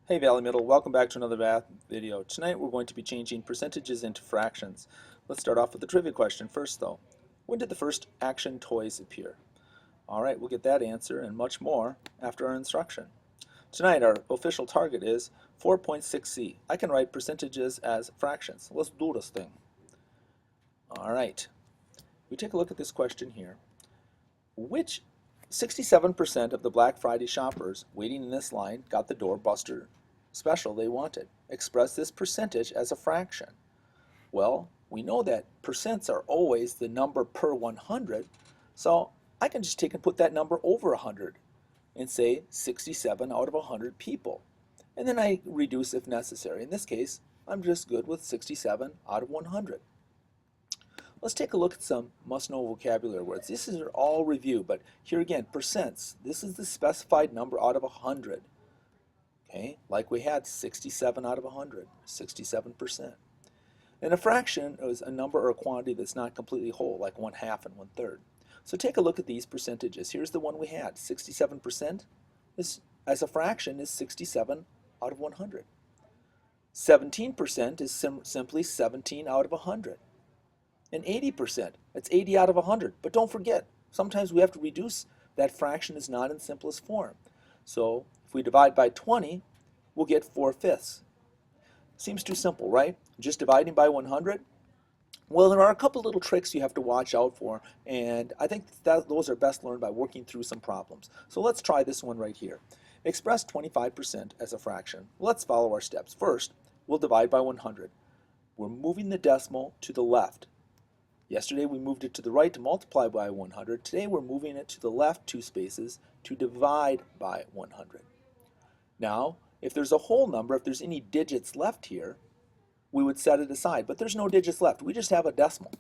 Hey Valley Middle, welcome back to another math video. Tonight we're going to be changing percentages into fractions. Let's start off with the trivia question first though. When did the first action toys appear? Alright, we'll get that answer and much more after our instruction. Tonight our official target is 4.6c. I can write percentages as fractions. Let's do this thing. Alright, we take a look at this question here. Which 67% of the Black Friday shoppers waiting in this line got the doorbuster special they wanted? Express this percentage as a fraction. Well, we know that percents are always the number per 100, so I can just take and put that number over 100 and say 67 out of 100 people. And then I reduce if necessary. In this case, I'm just good with 67 out of 100. Let's take a look at some must-know vocabulary words. This is all review, but here again, percents. This is the specified number out of 100. Okay, like we had 67 out of 100, 67%. And a fraction is a number or a quantity that's not completely whole, like 1/2 and 1/3. So take a look at these percentages. Here's the one we had. 67% is, as a fraction, is 67 out of 100. 17% is simply 17 out of 100. And 80%, that's 80 out of 100. But don't forget, sometimes we have to reduce that fraction is not in simplest form. So if we divide by 20, we'll get 4/5. Seems too simple, right? Just dividing by 100? Well, there are a couple little tricks you have to watch out for, and I think that those are best learned by working through some problems. So let's try this one right here. Express 25% as a fraction. Let's follow our steps. First, we'll divide by 100. We're moving the decimal to the left. Yesterday we moved it to the right to multiply by 100. Today we're moving it to the left 2 spaces to divide by 100. Now, if there's a whole number, if there's any digits left here, we would set it aside. But there's no digits left. We just have a decimal,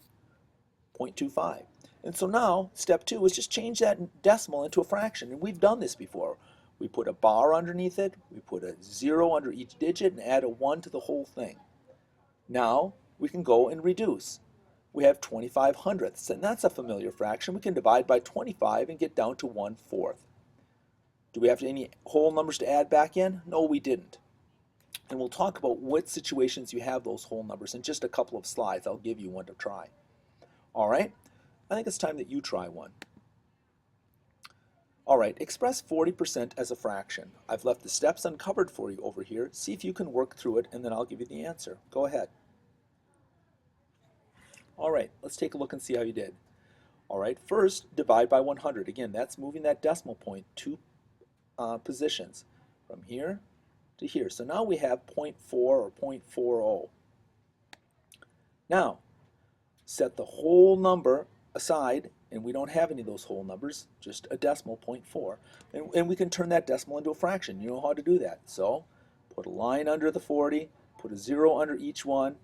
0.25. And so now, step 2 is just change that decimal into a fraction. And we've done this before. We put a bar underneath it, we put a 0 under each digit, and add a 1 to the whole thing. Now, we can go and reduce. We have 25 hundredths, and that's a familiar fraction. We can divide by 25 and get down to 1/4. Do we have any whole numbers to add back in? No, we didn't. And we'll talk about what situations you have those whole numbers in just a couple of slides. I'll give you one to try. All right, I think it's time that you try one. All right, express 40% as a fraction. I've left the steps uncovered for you over here. See if you can work through it, and then I'll give you the answer. Go ahead. All right, let's take a look and see how you did. All right, first divide by 100. Again, that's moving that decimal point 2 positions from here to here. So now we have 0.4 or 0.40. Now, set the whole number aside, and we don't have any of those whole numbers, just a decimal, 0.4. And we can turn that decimal into a fraction. You know how to do that. So put a line under the 40, put a 0 under each one.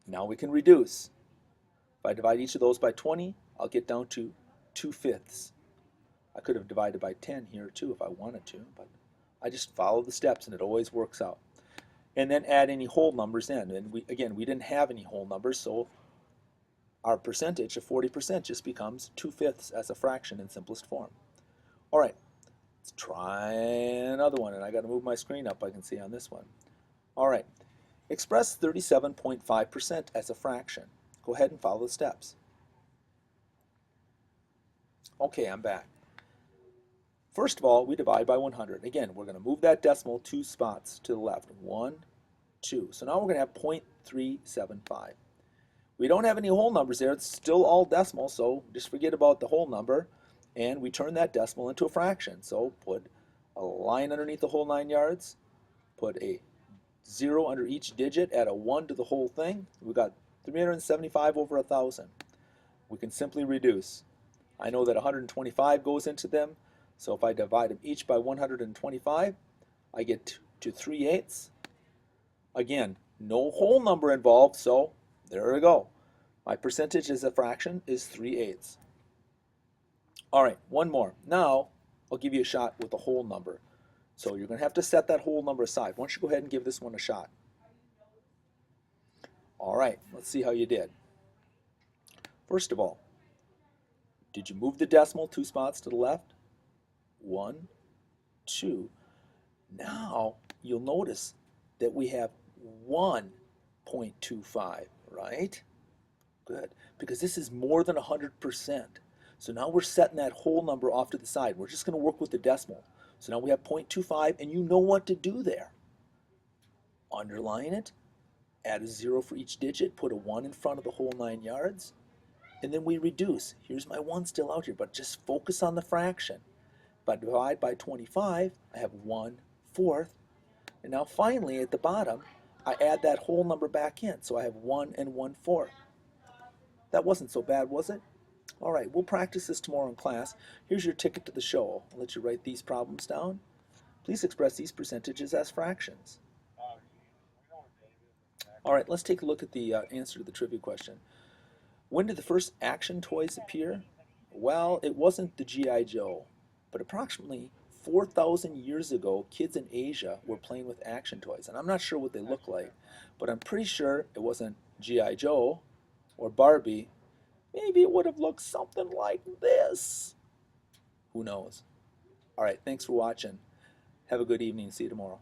Now we can reduce. If I divide each of those by 20, I'll get down to 2/5. I could have divided by 10 here too if I wanted to, but I just follow the steps and it always works out. And then add any whole numbers in. And we didn't have any whole numbers, so our percentage of 40% just becomes 2/5 as a fraction in simplest form. All right, let's try another one, and I got to move my screen up I can see on this one. All right, express 37.5% as a fraction. Go ahead and follow the steps. Okay, I'm back. First of all, we divide by 100. Again, we're going to move that decimal 2 spots to the left. 1, 2. So now we're going to have 0.375. We don't have any whole numbers there. It's still all decimal, so just forget about the whole number. And we turn that decimal into a fraction. So put a line underneath the whole 9 yards. Put a 0 under each digit. Add a 1 to the whole thing. We got 375 over 1,000. We can simply reduce. I know that 125 goes into them. So if I divide them each by 125, I get to 3/8. Again, no whole number involved, so there we go. My percentage as a fraction is 3/8. All right, one more. Now, I'll give you a shot with a whole number. So you're going to have to set that whole number aside. Why don't you go ahead and give this one a shot. All right, let's see how you did. First of all, did you move the decimal 2 spots to the left? 1, 2. Now you'll notice that we have 1.25, right? Good, because this is more than 100%. So now we're setting that whole number off to the side. We're just going to work with the decimal. So now we have 0.25, and you know what to do there. Underline it, add a 0 for each digit, put a 1 in front of the whole 9 yards, and then we reduce. Here's my 1 still out here, but just focus on the fraction. If I divide by 25, I have 1/4. And now finally at the bottom, I add that whole number back in. So I have 1 and 1/4. That wasn't so bad, was it? All right, we'll practice this tomorrow in class. Here's your ticket to the show. I'll let you write these problems down. Please express these percentages as fractions. All right, let's take a look at the answer to the trivia question. When did the first action toys appear? Well, it wasn't the G.I. Joe, but approximately 4,000 years ago, kids in Asia were playing with action toys. And I'm not sure what they look like, but I'm pretty sure it wasn't G.I. Joe or Barbie. Maybe it would have looked something like this. Who knows? All right, thanks for watching. Have a good evening. See you tomorrow.